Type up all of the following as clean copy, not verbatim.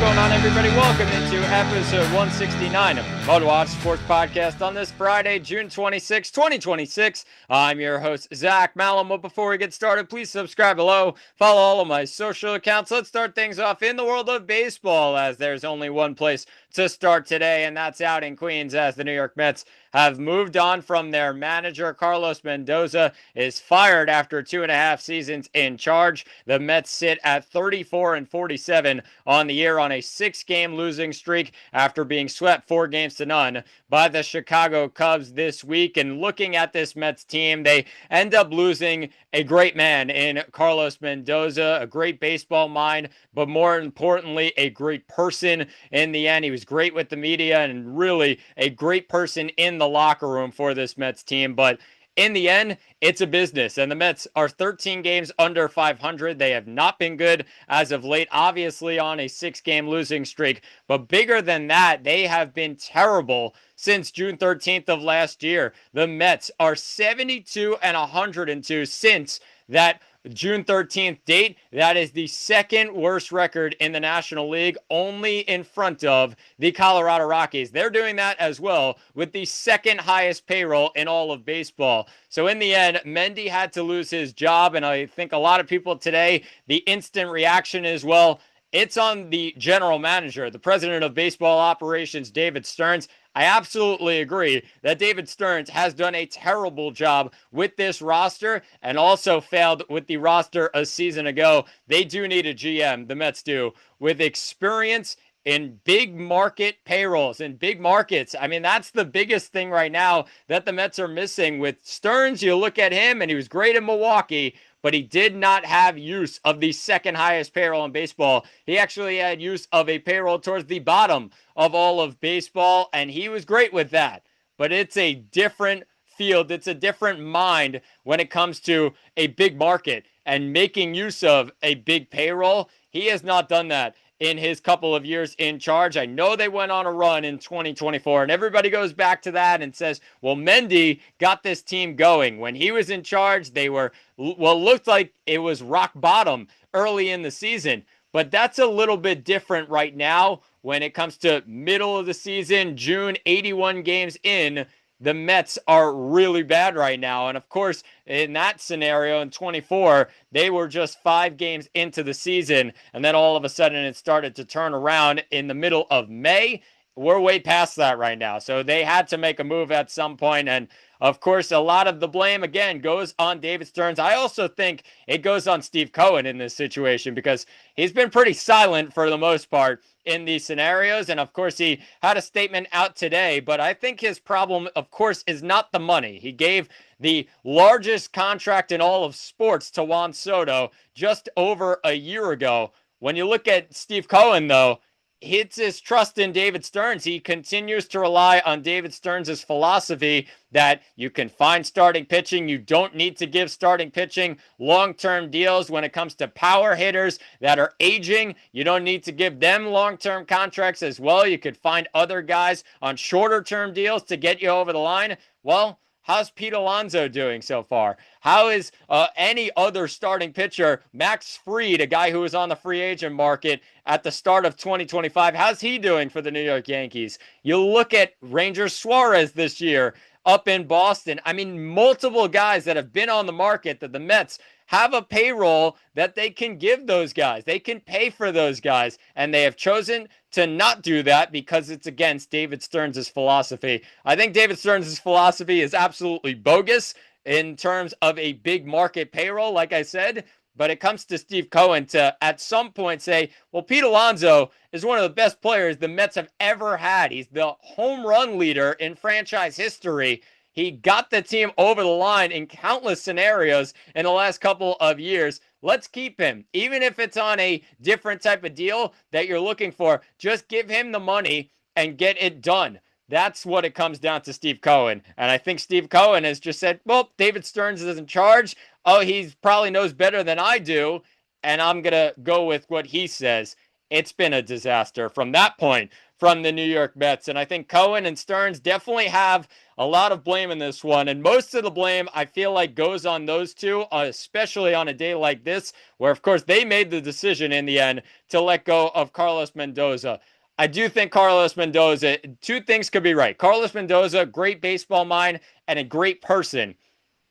going on, everybody? Welcome into episode 169 of MudWatch Sports Podcast on this Friday, June 26, 2026. I'm your host, Zach Malum. But before we get started, please subscribe below. Follow all of my social accounts. Let's start things off in the world of baseball, as there's only one place to start today, and that's out in Queens, as the New York Mets have moved on from their manager. Carlos Mendoza is fired after 2.5 seasons in charge. The Mets sit at 34-47 on the year on a 6-game losing streak after being swept 4-0 by the Chicago Cubs this week. And looking at this Mets team, they end up losing a great man in Carlos Mendoza, a great baseball mind, but more importantly, a great person in the end. He was great with the media and really a great person in the locker room for this Mets team. But in the end, it's a business, and the Mets are 13 games under 500. They have not been good as of late, obviously on a 6-game losing streak. But bigger than that, they have been terrible since June 13th of last year. The Mets are 72-102 since that June 13th date. That is the second worst record in the National League, only in front of the Colorado Rockies. They're doing that as well with the second highest payroll in all of baseball. So in the end, Mendy had to lose his job, and I think a lot of people today, the instant reaction is, well, it's on the general manager, the president of baseball operations, David Stearns. I absolutely agree that David Stearns has done a terrible job with this roster and also failed with the roster a season ago. They do need a GM, the Mets do, with experience in big market payrolls, in big markets. I mean, that's the biggest thing right now that the Mets are missing. With Stearns, you look at him, and he was great in Milwaukee, but he did not have use of the second highest payroll in baseball. He actually had use of a payroll towards the bottom of all of baseball, and he was great with that. But it's a different field. It's a different mind when it comes to a big market and making use of a big payroll. He has not done that in his couple of years in charge. I know they went on a run in 2024, and everybody goes back to that and says, well, Mendy got this team going. When he was in charge, they were, well, looked like it was rock bottom early in the season. But that's a little bit different right now when it comes to middle of the season, June, 81 games in. The Mets are really bad right now. And of course, in that scenario in 24, they were just 5 games into the season. And then all of a sudden it started to turn around in the middle of May. We're way past that right now. So they had to make a move at some point. And of course, a lot of the blame, again, goes on David Stearns. I also think it goes on Steve Cohen in this situation because he's been pretty silent for the most part in these scenarios. And of course, he had a statement out today, but I think his problem, of course, is not the money. He gave the largest contract in all of sports to Juan Soto just over a year ago. When you look at Steve Cohen, though, it's his trust in David Stearns. He continues to rely on David Stearns' philosophy that you can find starting pitching. You don't need to give starting pitching long-term deals when it comes to power hitters that are aging. You don't need to give them long-term contracts as well. You could find other guys on shorter-term deals to get you over the line. Well, how's Pete Alonso doing so far? How is any other starting pitcher, Max Fried, a guy who was on the free agent market at the start of 2025, how's he doing for the New York Yankees? You look at Ranger Suarez this year up in Boston. I mean, multiple guys that have been on the market that the Mets have a payroll that they can give those guys. They can pay for those guys, and they have chosen to not do that because it's against David Stearns' philosophy. I think David Stearns' philosophy is absolutely bogus in terms of a big market payroll, like I said, but it comes to Steve Cohen to at some point say, well, Pete Alonso is one of the best players the Mets have ever had. He's the home run leader in franchise history. He got the team over the line in countless scenarios in the last couple of years. Let's keep him. Even if it's on a different type of deal that you're looking for, just give him the money and get it done. That's what it comes down to Steve Cohen. And I think Steve Cohen has just said, well, David Stearns is in charge. Oh, he probably knows better than I do, and I'm going to go with what he says. it's been a disaster from that point from the New York Mets. And I think Cohen and Stearns definitely have a lot of blame in this one. And most of the blame, I feel like, goes on those two, especially on a day like this, where, of course, they made the decision in the end to let go of Carlos Mendoza. I do think Carlos Mendoza, two things could be right. Carlos Mendoza, great baseball mind and a great person.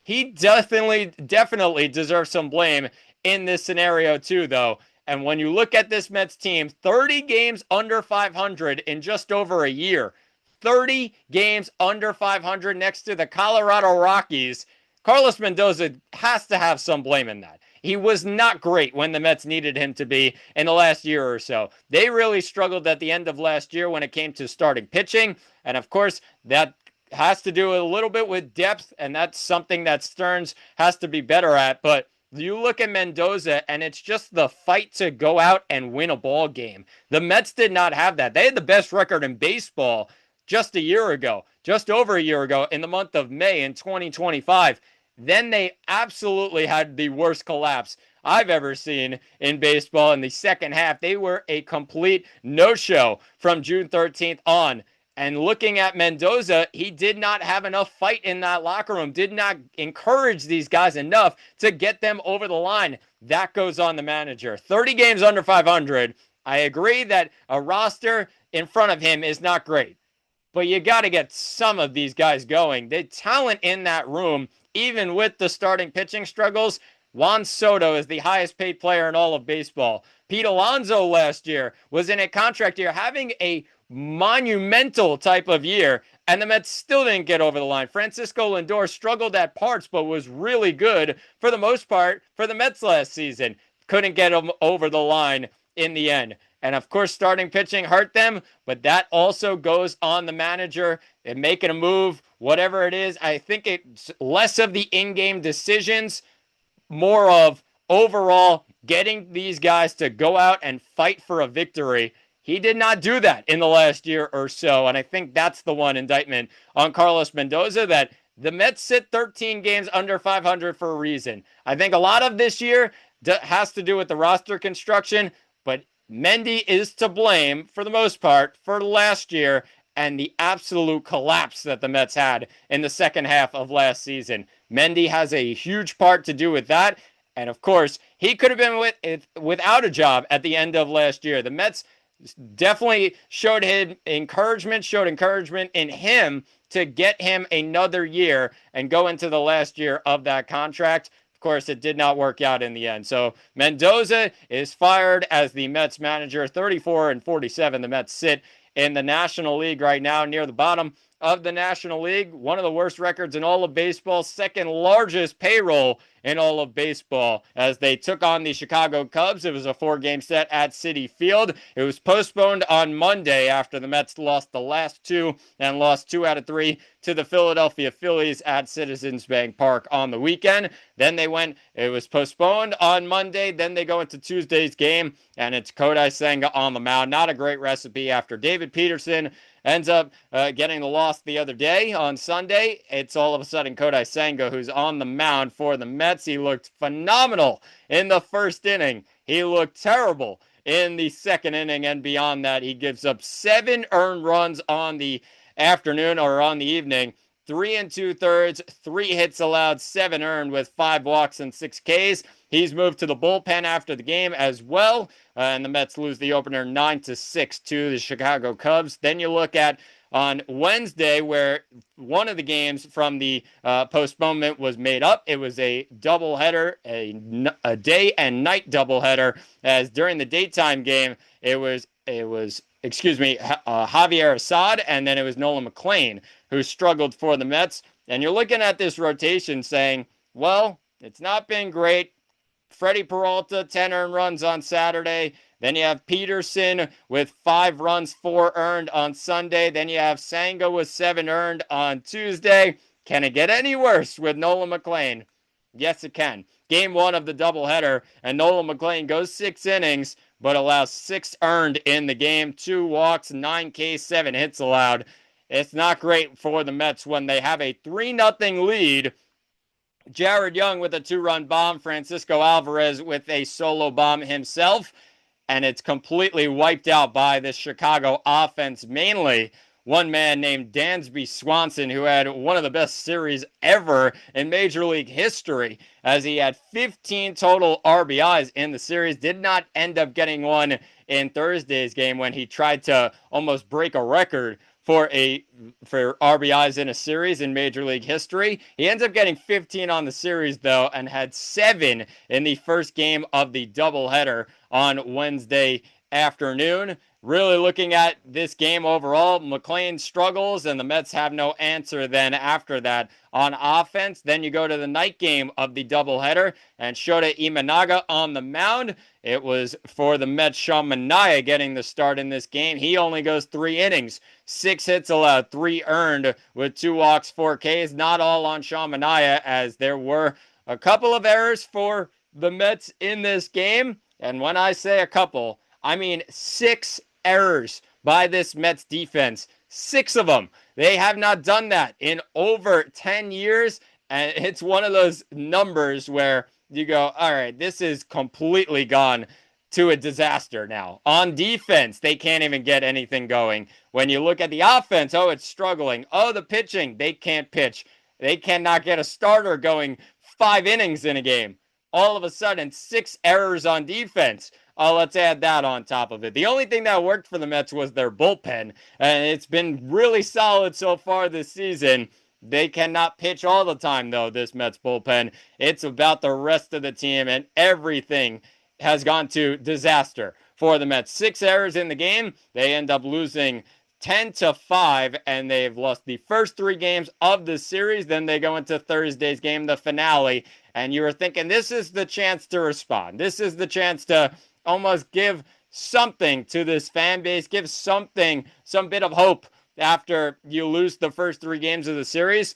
He definitely deserves some blame in this scenario too, though. And when you look at this Mets team, 30 games under 500 in just over a year, 30 games under 500 next to the Colorado Rockies. Carlos Mendoza has to have some blame in that. He was not great when the Mets needed him to be in the last year or so. They really struggled at the end of last year when it came to starting pitching. And of course, that has to do a little bit with depth, and that's something that Stearns has to be better at. But you look at Mendoza, and it's just the fight to go out and win a ball game. The Mets did not have that. They had the best record in baseball just a year ago, just over a year ago, in the month of May in 2025. Then they absolutely had the worst collapse I've ever seen in baseball in the second half. They were a complete no-show from June 13th on. And looking at Mendoza, he did not have enough fight in that locker room, did not encourage these guys enough to get them over the line. That goes on the manager. 30 games under 500. I agree that a roster in front of him is not great, but you got to get some of these guys going. The talent in that room, even with the starting pitching struggles, Juan Soto is the highest paid player in all of baseball. Pete Alonso last year was in a contract year having a monumental type of year, and the Mets still didn't get over the line. Francisco Lindor struggled at parts, but was really good for the most part for the Mets last season. Couldn't get them over the line in the end. And of course, starting pitching hurt them, but that also goes on the manager and making a move, whatever it is. I think it's less of the in-game decisions, more of overall getting these guys to go out and fight for a victory. He did not do that in the last year or so, and I think that's the one indictment on Carlos Mendoza, that the Mets sit 13 games under 500 for a reason. I think a lot of this year has to do with the roster construction, but Mendy is to blame, for the most part, for last year and the absolute collapse that the Mets had in the second half of last season. Mendy has a huge part to do with that, and of course, he could have been without a job at the end of last year. The Mets definitely showed encouragement in him to get him another year and go into the last year of that contract. Of course, it did not work out in the end. So Mendoza is fired as the Mets manager. 34-47. The Mets sit in the National League right now, near the bottom of the National League. One of the worst records in all of baseball, second largest payroll in all of baseball, as they took on the Chicago Cubs. It was a 4-game set at Citi Field. It was postponed on Monday after the Mets lost the last two and lost 2 out of 3 to the Philadelphia Phillies at Citizens Bank Park on the weekend. Then it was postponed on Monday. Then they go into Tuesday's game, and it's Kodai Senga on the mound. Not a great recipe after David Peterson ends up getting the loss the other day on Sunday. It's all of a sudden Kodai Senga who's on the mound for the Mets. He looked phenomenal in the first inning. He looked terrible in the second inning, and beyond that, he gives up 7 earned runs on the afternoon or on the evening. 3 2/3, 3 hits allowed, 7 earned with 5 walks and 6 Ks. He's moved to the bullpen after the game as well, and the Mets lose the opener 9-6 to the Chicago Cubs. Then you look at on Wednesday, where one of the games from the postponement was made up. It was a doubleheader, a day and night doubleheader, as during the daytime game, it was Javier Assad, and then it was Nolan McLean who struggled for the Mets. And you're looking at this rotation saying, well, it's not been great. Freddie Peralta, 10 earned runs on Saturday. Then you have Peterson with 5 runs, 4 earned on Sunday. Then you have Senga with 7 earned on Tuesday. Can it get any worse with Nolan McLean? Yes, it can. Game 1 of the doubleheader, and Nolan McLean goes 6 innings, but allows 6 earned in the game, 2 walks, 9 Ks, 7 hits allowed. It's not great for the Mets when they have a 3-0 lead. Jared Young with a 2-run bomb, Francisco Alvarez with a solo bomb himself. and it's completely wiped out by this Chicago offense, mainly one man named Dansby Swanson, who had one of the best series ever in Major League history, as he had 15 total RBIs in the series. Did not end up getting one in Thursday's game when he tried to almost break a record for RBIs in a series in Major League history. He ends up getting 15 on the series, though, and had 7 in the first game of the doubleheader on Wednesday afternoon. Really looking at this game overall, McLean struggles and the Mets have no answer then after that on offense. Then you go to the night game of the doubleheader and Shota Imanaga on the mound. It was for the Mets, Sean Manaea getting the start in this game. He only goes 3 innings, 6 hits allowed, 3 earned with 2 walks, 4 Ks. Not all on Sean Manaea, as there were a couple of errors for the Mets in this game. And when I say a couple, I mean 6 errors by this Mets defense. 6 of them. They have not done that in over 10 years. And it's one of those numbers where you go, all right, this is completely gone to a disaster now. On defense, they can't even get anything going. When you look at the offense, oh, it's struggling. Oh, the pitching, they can't pitch. They cannot get a starter going 5 innings in a game. All of a sudden, 6 errors on defense. Oh, let's add that on top of it. The only thing that worked for the Mets was their bullpen, and it's been really solid so far this season. They cannot pitch all the time, though, this Mets bullpen. It's about the rest of the team, and everything has gone to disaster for the Mets. 6 errors in the game. They end up losing 10-5, and they've lost the first 3 games of the series. Then they go into Thursday's game, the finale, and you were thinking this is the chance to respond. This is the chance to almost give something to this fan base, give something, some bit of hope after you lose the first 3 games of the series.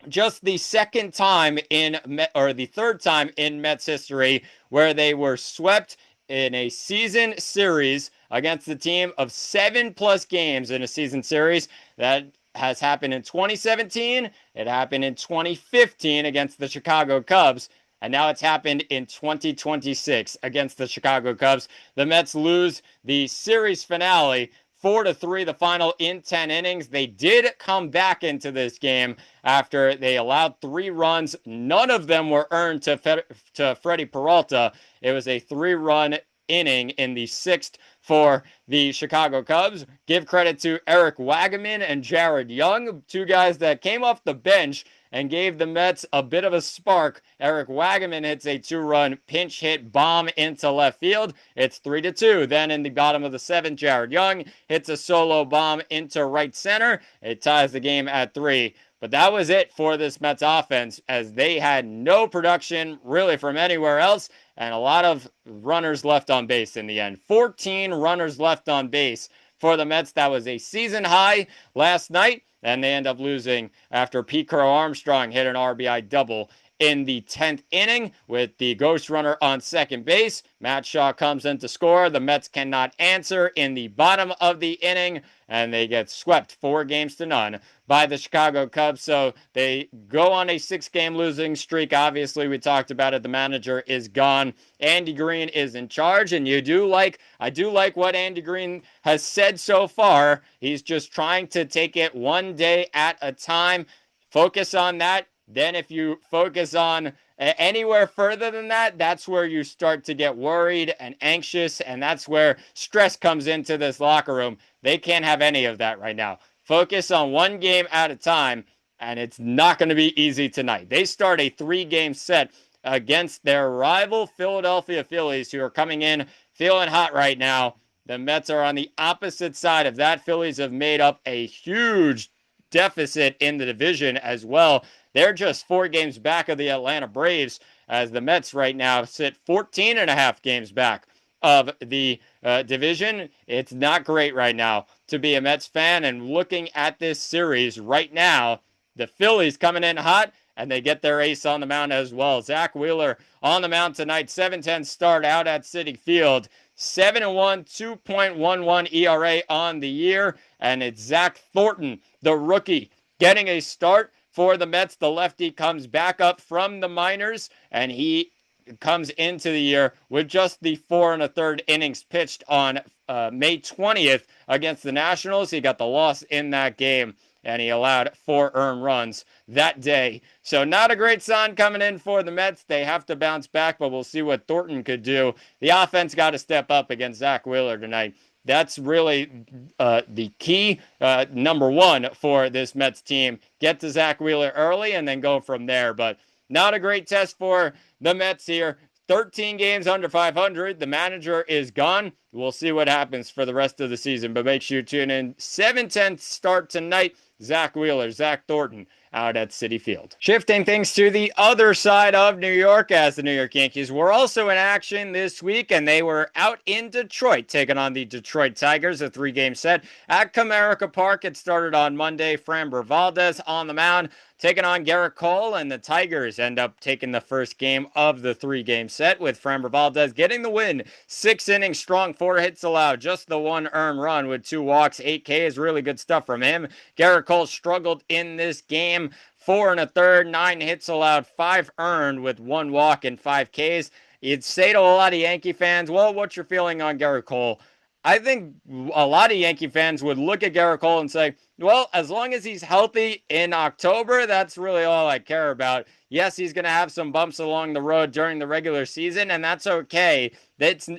Just the second time the third time in Mets history where they were swept in a season series against a team of 7+ games in a season series. That has happened in 2017. It happened in 2015 against the Chicago Cubs. And now it's happened in 2026 against the Chicago Cubs. The Mets lose the series finale 4-3, the final in 10 innings. They did come back into this game after they allowed 3 runs. None of them were earned to Freddie Peralta. It was a 3-run inning in the 6th for the Chicago Cubs. Give credit to Eric Wagaman and Jared Young, 2 guys that came off the bench and gave the Mets a bit of a spark. Eric Wagaman hits a 2-run pinch hit bomb into left field. It's 3-2. Then in the bottom of the 7th, Jared Young hits a solo bomb into right center. It ties the game at 3. But that was it for this Mets offense, as they had no production really from anywhere else and a lot of runners left on base in the end. 14 runners left on base for the Mets. That was a season high last night, and they end up losing after Pete Crow Armstrong hit an RBI double in the 10th inning with the ghost runner on second base. Matt Shaw comes in to score. The Mets cannot answer in the bottom of the inning, and they get swept 4-0 by the Chicago Cubs. So they go on a 6-game losing streak. Obviously, we talked about it. The manager is gone. Andy Green is in charge, and I do like what Andy Green has said so far. He's just trying to take it one day at a time. Focus on that. Then if you focus on anywhere further than that, that's where you start to get worried and anxious, and that's where stress comes into this locker room. They can't have any of that right now. Focus on one game at a time, and it's not going to be easy tonight. They start a 3-game set against their rival Philadelphia Phillies, who are coming in feeling hot right now. The Mets are on the opposite side of that. Phillies have made up a huge deficit in the division as well. They're just 4 games back of the Atlanta Braves, as the Mets right now sit 14.5 games back of the division. It's not great right now to be a Mets fan, and looking at this series right now, the Phillies coming in hot, and they get their ace on the mound as well. Zach Wheeler on the mound tonight, 7-10 start out at Citi Field, 7-1, 2.11 ERA on the year, and it's Zach Thornton, the rookie, getting a start for the Mets. The lefty comes back up from the minors, and he comes into the year with just the 4 1/3 innings pitched on May 20th against the Nationals. He got the loss in that game, and he allowed 4 earned runs that day. So not a great sign coming in for the Mets. They have to bounce back, but we'll see what Thornton could do. The offense got to step up against Zach Wheeler tonight. That's really the key, number one, for this Mets team. Get to Zach Wheeler early and then go from there. But not a great test for the Mets here. 13 games under 500. The manager is gone. We'll see what happens for the rest of the season. But make sure you tune in. 7:10 start tonight. Zach Wheeler, Zach Thornton out at Citi Field. Shifting things to the other side of New York, as the New York Yankees were also in action this week, and they were out in Detroit taking on the Detroit Tigers, a 3-game set at Comerica Park. It started on Monday. Framber Valdez on the mound, taking on Garrett Cole, and the Tigers end up taking the first game of the 3-game set with Framber Valdez getting the win. 6 innings strong, 4 hits allowed, just the 1 earned run with 2 walks, 8 Ks. Really good stuff from him. Garrett Cole struggled in this game. 4 1/3, 9 hits allowed, 5 earned with 1 walk and 5 Ks. You'd say to a lot of Yankee fans, well, what's your feeling on Garrett Cole? I think a lot of Yankee fans would look at Garrett Cole and say, well, as long as he's healthy in October, that's really all I care about. Yes, he's going to have some bumps along the road during the regular season, and that's okay.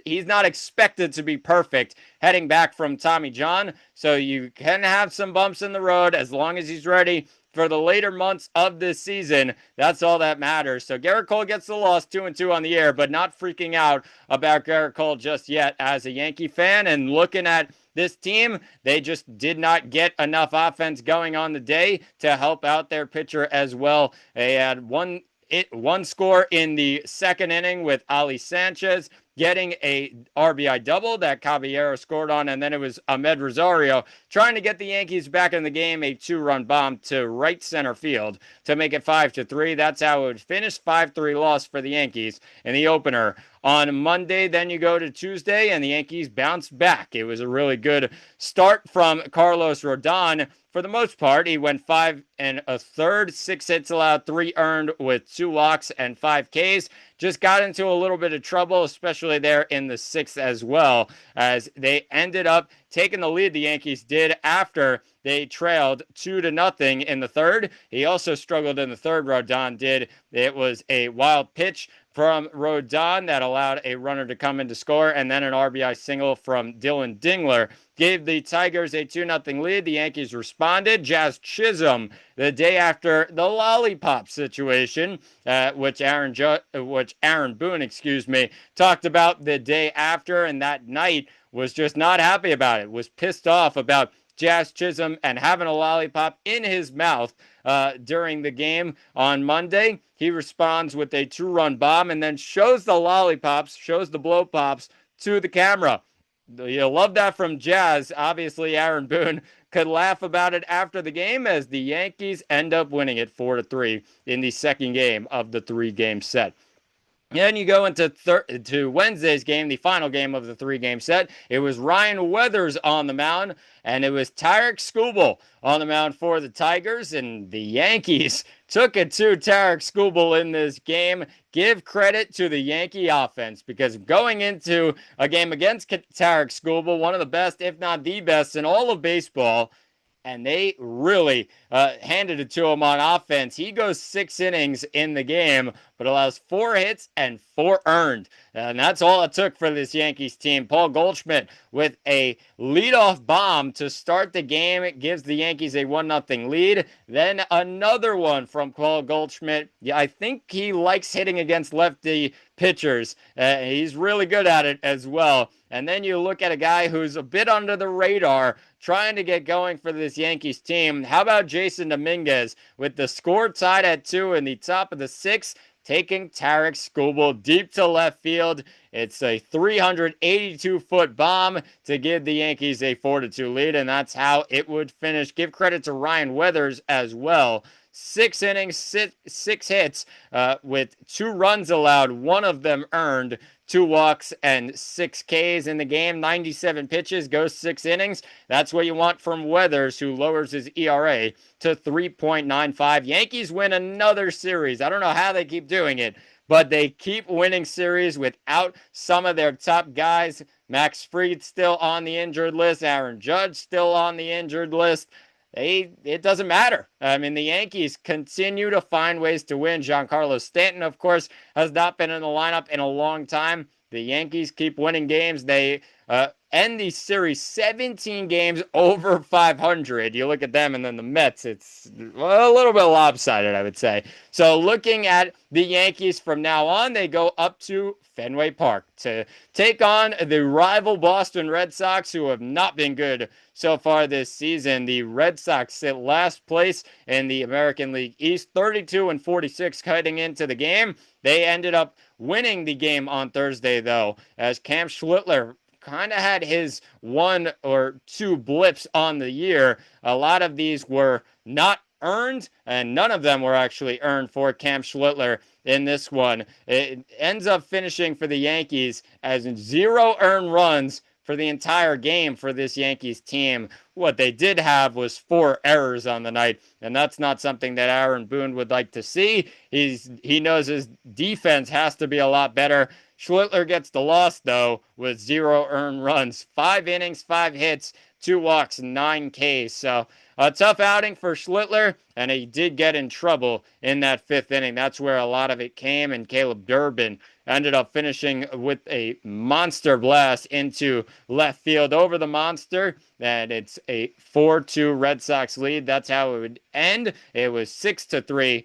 He's not expected to be perfect heading back from Tommy John, so you can have some bumps in the road as long as he's ready for the later months of this season. That's all that matters. So Garrett Cole gets the loss, 2-2 on the year, but not freaking out about Garrett Cole just yet as a Yankee fan. And looking at this team, they just did not get enough offense going on the day to help out their pitcher as well. They had one score in the second inning with Ali Sanchez getting a RBI double that Caballero scored on, and then it was Ahmed Rosario trying to get the Yankees back in the game, a 2-run bomb to right center field to make it 5-3. That's how it would finish. 5-3 loss for the Yankees in the opener on Monday. Then you go to Tuesday, and the Yankees bounced back. It was a really good start from Carlos Rodon. For the most part, he went 5 1/3, 6 hits allowed, 3 earned with 2 walks and 5 Ks. Just got into a little bit of trouble, especially there in the 6th as well, as they ended up taking the lead. The Yankees did after they trailed 2-0 in the 3rd. He also struggled in the 3rd, Rodon did. It was a wild pitch from Rodon that allowed a runner to come in to score, and then an RBI single from Dylan Dingler gave the Tigers a 2-0 lead. The Yankees responded. Jazz Chisholm, the day after the lollipop situation, which Aaron Boone, talked about the day after, and that night was just not happy about it, was pissed off about Jazz Chisholm and having a lollipop in his mouth during the game on Monday. He responds with a 2-run bomb and then shows the lollipops, shows the blow pops to the camera. You'll love that from Jazz. Obviously, Aaron Boone could laugh about it after the game as the Yankees end up winning it 4-3 in the second game of the 3-game set. Then you go into Wednesday's game, the final game of the 3-game set. It was Ryan Weathers on the mound, and it was Tarik Skubal on the mound for the Tigers, and the Yankees took it to Tarik Skubal in this game. Give credit to the Yankee offense, because going into a game against Tarik Skubal, one of the best, if not the best, in all of baseball, and they really handed it to him on offense. He goes 6 innings in the game, but allows 4 hits and 4 earned. And that's all it took for this Yankees team. Paul Goldschmidt with a leadoff bomb to start the game. It gives the Yankees a 1-0 lead. Then another one from Paul Goldschmidt. Yeah, I think he likes hitting against lefty pitchers. He's really good at it as well. And then you look at a guy who's a bit under the radar, trying to get going for this Yankees team. How about Jason Dominguez with the score tied at 2 in the top of the 6th, taking Tarik Skubal deep to left field. It's a 382-foot bomb to give the Yankees a 4-2 lead, and that's how it would finish. Give credit to Ryan Weathers as well. 6 innings, 6 hits with 2 runs allowed, 1 of them earned, 2 walks and 6 Ks in the game. 97 pitches, goes 6 innings. That's what you want from Weathers, who lowers his ERA to 3.95. Yankees win another series. I don't know how they keep doing it, but they keep winning series without some of their top guys. Max Fried still on the injured list. Aaron Judge still on the injured list. It doesn't matter. I mean, the Yankees continue to find ways to win. Giancarlo Stanton, of course, has not been in the lineup in a long time. The Yankees keep winning games. They end the series 17 games over 500. You look at them, and then the Mets, it's a little bit lopsided, I would say. So looking at the Yankees from now on, they go up to Fenway Park to take on the rival Boston Red Sox, who have not been good so far this season. The Red Sox sit last place in the American League East, 32-46 heading into the game. They ended up winning the game on Thursday, though, as Cam Schlittler kind of had his one or two blips on the year. A lot of these were not earned, and none of them were actually earned for Cam Schlittler in this one. It ends up finishing for the Yankees as 0 earned runs for the entire game for this Yankees team. What they did have was 4 errors on the night, and that's not something that Aaron Boone would like to see. He knows his defense has to be a lot better. Schlittler gets the loss, though, with 0 earned runs. 5 innings, 5 hits, 2 walks, 9 Ks. So a tough outing for Schlittler, and he did get in trouble in that 5th inning. That's where a lot of it came, and Caleb Durbin ended up finishing with a monster blast into left field over the monster, and it's a 4-2 Red Sox lead. That's how it would end. It was 6-3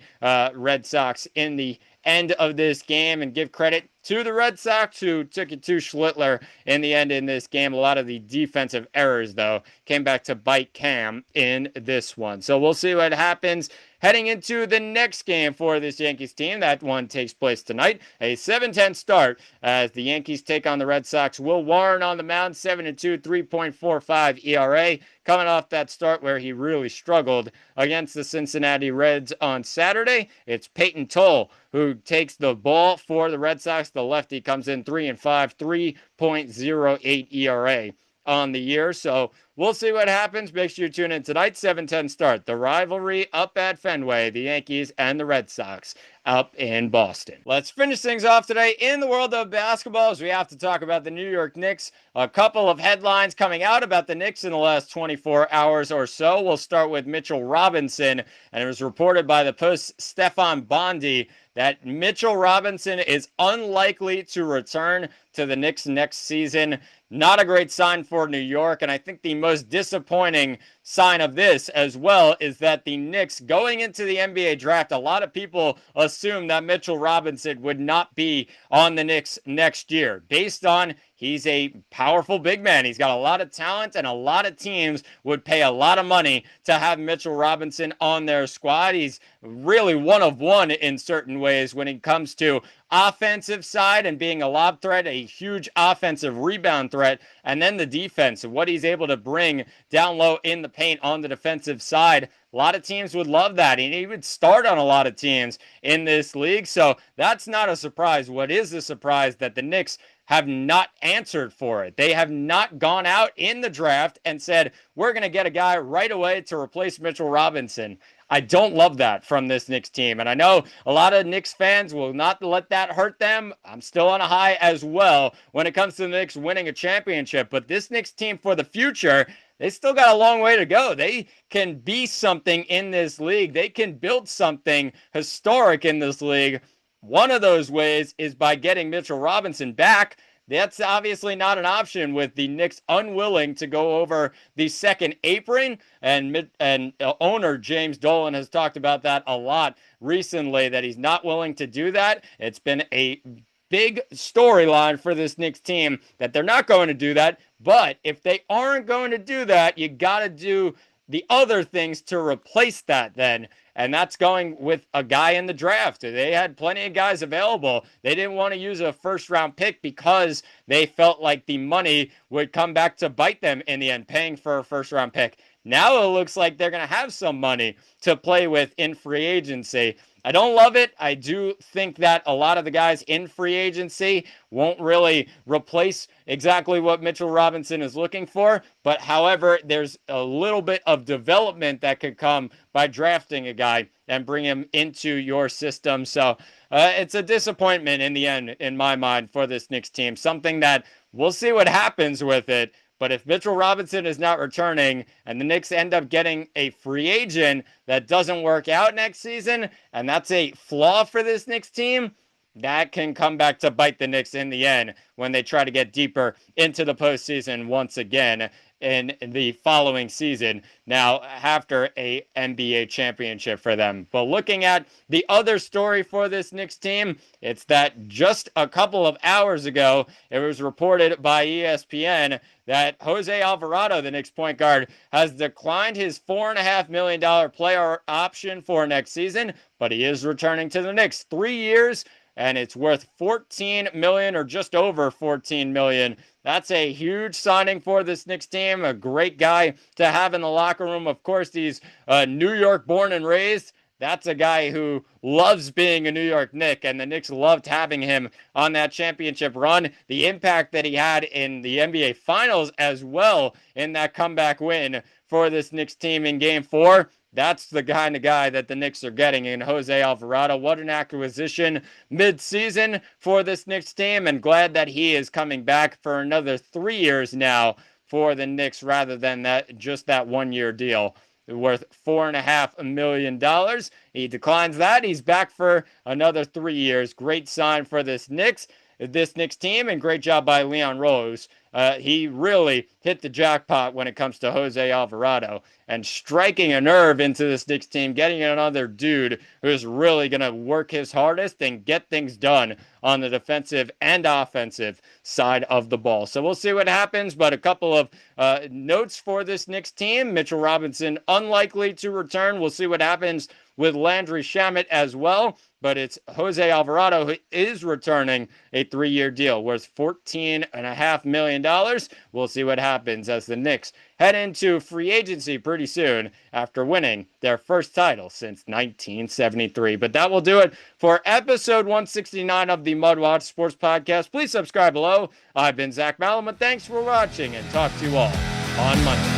Red Sox in the end of this game, and give credit to the Red Sox, who took it to Schlittler in the end in this game. A lot of the defensive errors, though, came back to bite Cam in this one. So we'll see what happens heading into the next game for this Yankees team. That one takes place tonight. A 7-10 start as the Yankees take on the Red Sox. Will Warren on the mound, 7-2, 3.45 ERA. Coming off that start where he really struggled against the Cincinnati Reds on Saturday, it's Peyton Toll who takes the ball for the Red Sox. The lefty comes in 3-5, 3.08 ERA on the year. So we'll see what happens. Make sure you tune in tonight, 7-10 start. The rivalry up at Fenway, the Yankees and the Red Sox up in Boston. Let's finish things off today in the world of basketball, as we have to talk about the New York Knicks. A couple of headlines coming out about the Knicks in the last 24 hours or so. We'll start with Mitchell Robinson, and it was reported by the Post's Stefan Bondi that Mitchell Robinson is unlikely to return to the Knicks next season. Not a great sign for New York, and I think the most disappointing sign of this as well is that the Knicks, going into the NBA draft, a lot of people assumed that Mitchell Robinson would not be on the Knicks next year, based on he's a powerful big man. He's got a lot of talent, and a lot of teams would pay a lot of money to have Mitchell Robinson on their squad. He's really one of one in certain ways when it comes to offensive side and being a lob threat, a huge offensive rebound threat, and then the defense and what he's able to bring down low in the paint on the defensive side. A lot of teams would love that, and he would start on a lot of teams in this league, so that's not a surprise. What is a surprise that the Knicks have not answered for it. They have not gone out in the draft and said, we're going to get a guy right away to replace Mitchell Robinson. I don't love that from this Knicks team, and I know a lot of Knicks fans will not let that hurt them. I'm still on a high as well when it comes to the Knicks winning a championship, but this Knicks team for the future, they still got a long way to go. They can be something in this league. They can build something historic in this league. One of those ways is by getting Mitchell Robinson back. That's obviously not an option with the Knicks unwilling to go over the second apron, and owner James Dolan has talked about that a lot recently, that he's not willing to do that. It's been a big storyline for this Knicks team that they're not going to do that, but if they aren't going to do that, you got to do the other things to replace that then. And that's going with a guy in the draft. They had plenty of guys available. They didn't want to use a first-round pick because they felt like the money would come back to bite them in the end, paying for a first-round pick. Now it looks like they're going to have some money to play with in free agency. I don't love it. I do think that a lot of the guys in free agency won't really replace exactly what Mitchell Robinson is looking for. But however, there's a little bit of development that could come by drafting a guy and bring him into your system. So it's a disappointment in the end, in my mind, for this Knicks team. Something that we'll see what happens with it. But if Mitchell Robinson is not returning and the Knicks end up getting a free agent that doesn't work out next season, and that's a flaw for this Knicks team, that can come back to bite the Knicks in the end when they try to get deeper into the postseason once again in the following season, now after a NBA championship for them. But looking at the other story for this Knicks team, it's that just a couple of hours ago, it was reported by ESPN that Jose Alvarado, the Knicks point guard, has declined his $4.5 million player option for next season, but he is returning to the Knicks. 3 years, and it's worth $14 million or just over $14 million. That's a huge signing for this Knicks team. A great guy to have in the locker room. Of course, he's New York born and raised. That's a guy who loves being a New York Knick, and the Knicks loved having him on that championship run. The impact that he had in the NBA Finals as well in that comeback win for this Knicks team in Game 4. That's the kind of guy that the Knicks are getting in Jose Alvarado. What an acquisition mid-season for this Knicks team, and glad that he is coming back for another 3 years now for the Knicks rather than just that 1 year deal worth $4.5 million. He declines that. He's back for another 3 years. Great sign for this Knicks team, and great job by Leon Rose. He really hit the jackpot when it comes to Jose Alvarado and striking a nerve into this Knicks team, getting another dude who's really going to work his hardest and get things done on the defensive and offensive side of the ball. So we'll see what happens, but a couple of notes for this Knicks team. Mitchell Robinson unlikely to return. We'll see what happens with Landry Shamet as well. But it's Jose Alvarado who is returning a 3 year deal worth $14.5 million. We'll see what happens as the Knicks head into free agency pretty soon after winning their first title since 1973. But that will do it for episode 169 of the MudWatch Sports Podcast. Please subscribe below. I've been Zach Malama. Thanks for watching, and talk to you all on Monday.